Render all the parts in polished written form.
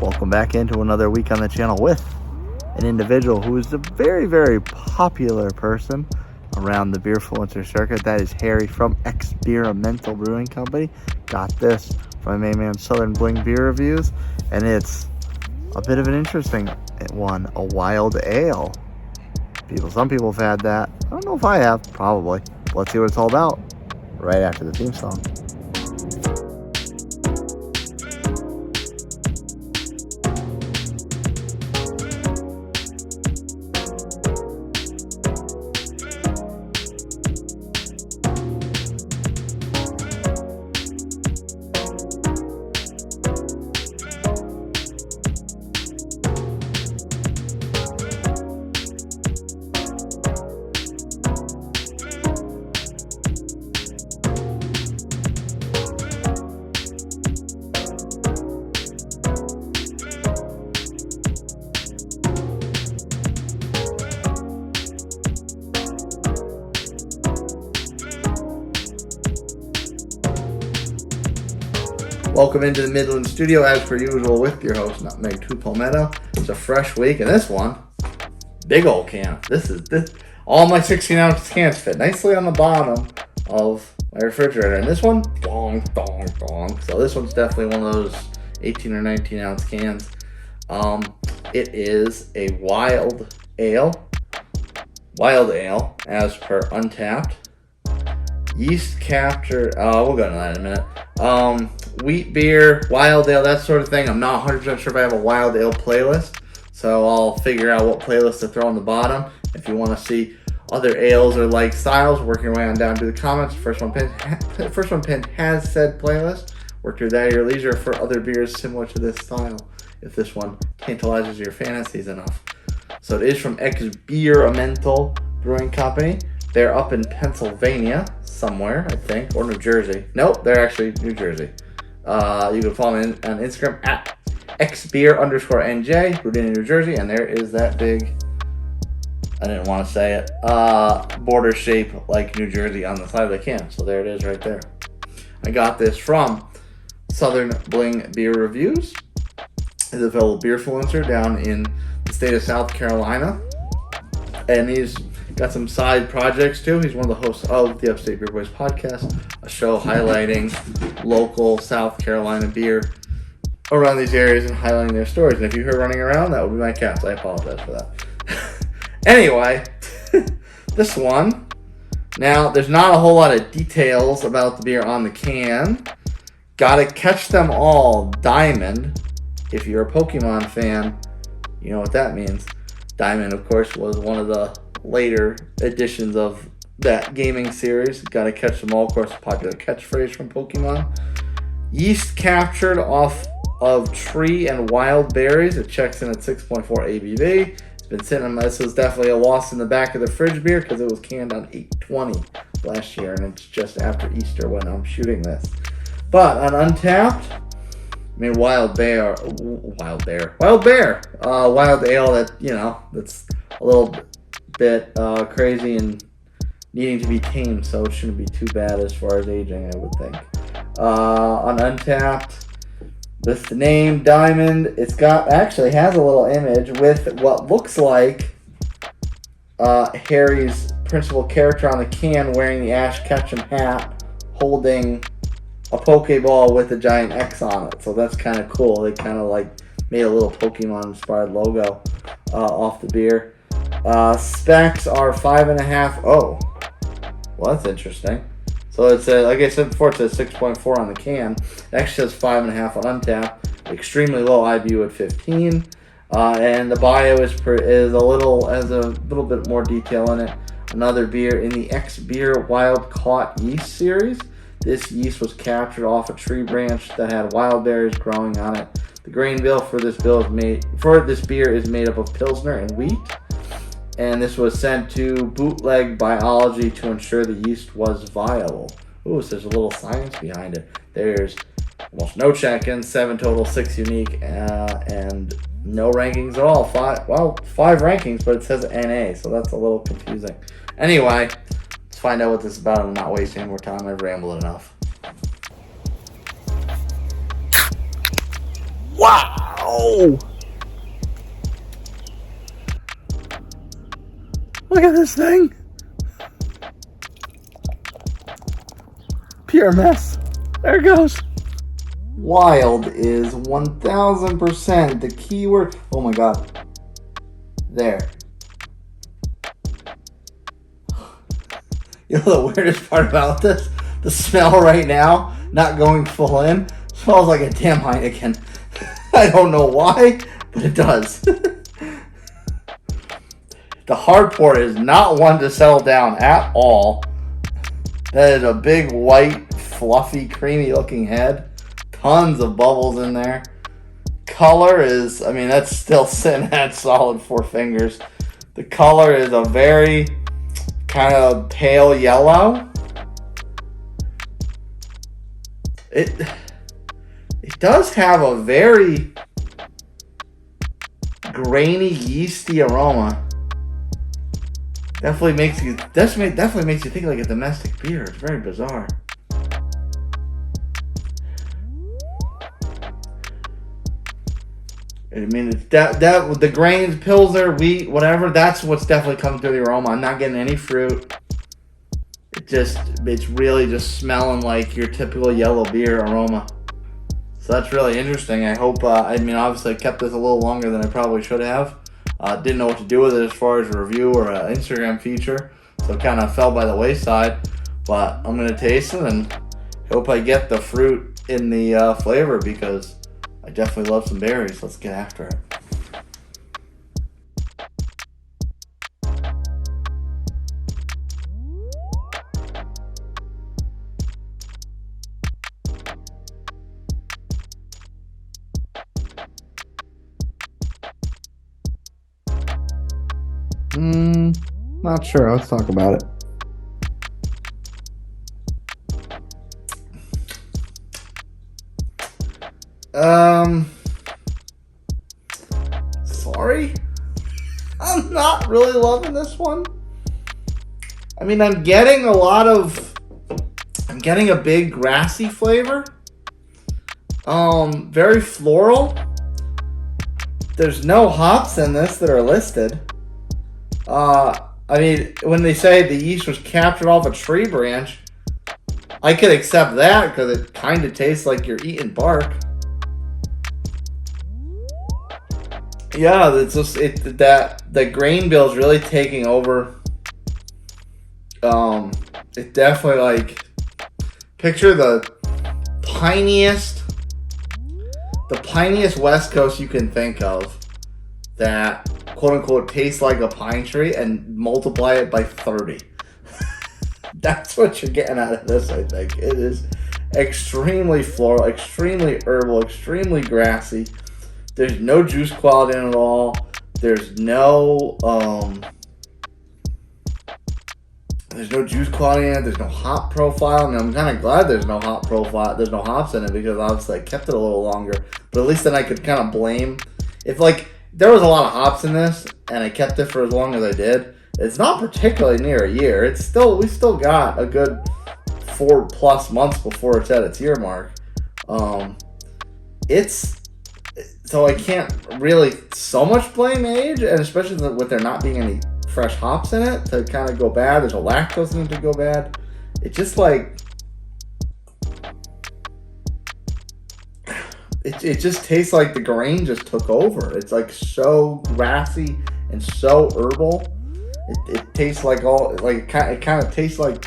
Welcome back into another week on the channel with an individual who is a very, very popular person around the beerfluencer circuit. That is Harry from Xbeerimental Brewing Company. Got this from my main man Southern Bling Beer Reviews, and it's a bit of an interesting one, a wild ale. Some people have had that. I don't know if I have, probably. Let's see what it's all about right after the theme song. Welcome into the Midland studio, as per usual, with your host, Nutmeg 2 Palmetto. It's a fresh week, and this one, big old can. This all my 16-ounce cans fit nicely on the bottom of my refrigerator, and this one, dong, dong, dong. So this one's definitely one of those 18 or 19-ounce cans. It is a wild ale, as per Untapped. Yeast capture, we'll go into that in a minute. Wheat beer, wild ale, that sort of thing. I'm not 100% sure if I have a wild ale playlist, so I'll figure out what playlist to throw on the bottom. If you want to see other ales or like styles, work your way on down to the comments. First one pinned has said playlist. Work through that at your leisure for other beers similar to this style, if this one tantalizes your fantasies enough. So it is from Xbeerimental Brewing Company. They're up in Pennsylvania somewhere, I think, or New Jersey. Nope, they're actually New Jersey. You can follow me on Instagram at Xbeer_NJ, brewed in New Jersey, and there is that big, I didn't want to say it, border shape like New Jersey on the side of the can. So there it is right there. I got this from Southern Bling Beer Reviews. He's a fellow beerfluencer down in the state of South Carolina, and he's got some side projects too. He's one of the hosts of the Upstate Beer Boys podcast, a show highlighting local South Carolina beer around these areas and highlighting their stories. And if you hear running around, that would be my cats. I apologize for that. Anyway, this one. Now, there's not a whole lot of details about the beer on the can. Gotta catch them all. Diamond. If you're a Pokemon fan, you know what that means. Diamond, of course, was one of the later editions of that gaming series. Gotta catch them all, of course, a popular catchphrase from Pokemon. Yeast captured off of tree and wild berries. It checks in at 6.4 ABV. It's been sitting on, this was definitely a loss in the back of the fridge beer because it was canned on 8/20 last year, and it's just after Easter when I'm shooting this. But on Untapped, I mean, wild ale that, you know, that's a little bit crazy and needing to be tamed, so it shouldn't be too bad as far as aging, I would think. On Untapped, this name Diamond, actually has a little image with what looks like Harry's principal character on the can wearing the Ash Ketchum hat, holding a Pokeball with a giant X on it. So that's kind of cool. They kind of like made a little Pokemon inspired logo off the beer. Specs are 5.5. Oh, well, that's interesting. So it's like I said before, it says 6.4 on the can. It actually says 5.5 on Untapped. Extremely low IBU at 15. And the bio has a little bit more detail in it. Another beer in the Xbeer Wild Caught Yeast series. This yeast was captured off a tree branch that had wild berries growing on it. The grain bill for this beer is made up of Pilsner and Wheat. And this was sent to Bootleg Biology to ensure the yeast was viable. Ooh, so there's a little science behind it. There's almost no check-ins, 7 total, 6 unique, and no rankings at all. 5 rankings, but it says NA, so that's a little confusing. Anyway, let's find out what this is about. I'm not wasting any more time. I've rambled enough. Wow! Oh! Look at this thing! Pure mess. There it goes. Wild is 1000% the keyword. Oh my god. There. You know the weirdest part about this? The smell right now, not going full in, smells like a damn Heineken. I don't know why, but it does. The hard port is not one to settle down at all. That is a big, white, fluffy, creamy looking head. Tons of bubbles in there. Color is, I mean, that's still sitting at solid 4 fingers. The color is a very kind of pale yellow. It does have a very grainy, yeasty aroma. Definitely makes you think like a domestic beer. It's very bizarre. I mean, it's that with the grains, Pilsner, wheat, whatever. That's what's definitely coming through the aroma. I'm not getting any fruit. It's really just smelling like your typical yellow beer aroma. So that's really interesting. I hope. I mean, obviously, I kept this a little longer than I probably should have. Didn't know what to do with it as far as a review or an Instagram feature, so it kind of fell by the wayside. But I'm gonna taste it and hope I get the fruit in the flavor because I definitely love some berries. Let's get after it. Not sure. Let's talk about it. Sorry. I'm not really loving this one. I mean, I'm getting a big grassy flavor. Very floral. There's no hops in this that are listed. I mean, when they say the yeast was captured off a tree branch, I could accept that because it kind of tastes like you're eating bark. Yeah, it's just that the grain bill is really taking over. It definitely like picture the piniest West Coast you can think of that quote unquote tastes like a pine tree and multiply it by 30. That's what you're getting out of this, I think. It is extremely floral, extremely herbal, extremely grassy. There's no juice quality in it at all. There's no juice quality in it. There's no hop profile. I mean, I'm kind of glad there's no hop profile. There's no hops in it because obviously I kept it a little longer. But at least then I could kind of blame if like there was a lot of hops in this and I kept it for as long as I did. It's not particularly near a year. We still got a good 4+ months before it's at its year mark. So I can't really so much blame age, and especially with there not being any fresh hops in it to kind of go bad. There's a lactose in it to go bad. It just like it just tastes like the grain just took over. It's like so grassy and so herbal. It tastes like it kind of tastes like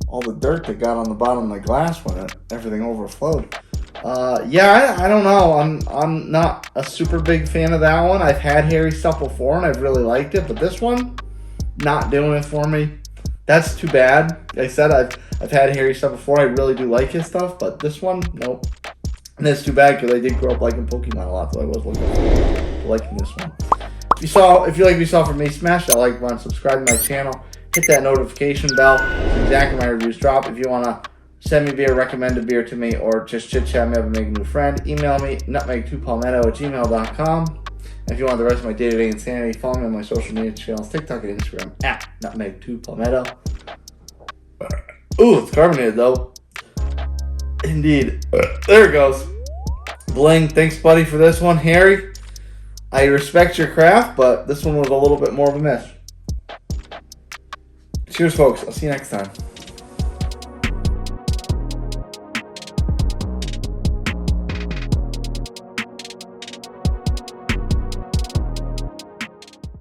all the dirt that got on the bottom of my glass when everything overflowed. I don't know. I'm not a super big fan of that one. I've had hairy stuff before and I've really liked it, but this one, not doing it for me. That's too bad. Like I said, I've had hairy stuff before. I really do like his stuff, but this one, nope. And that's too bad because I did grow up liking Pokemon a lot, so I was looking forward to liking this one. If you like what you saw from me, smash that like button, subscribe to my channel, hit that notification bell. That's exactly when my reviews drop. If you want to send me beer, recommend a beer to me, or just chit-chat me up and make a new friend, email me, nutmeg2palmetto@gmail.com. And if you want the rest of my day-to-day insanity, follow me on my social media channels, TikTok and Instagram, @nutmeg2palmetto. Ooh, it's carbonated, though. Indeed. There it goes. Bling, thanks, buddy, for this one. Harry, I respect your craft, but this one was a little bit more of a miss. Cheers, folks. I'll see you next time.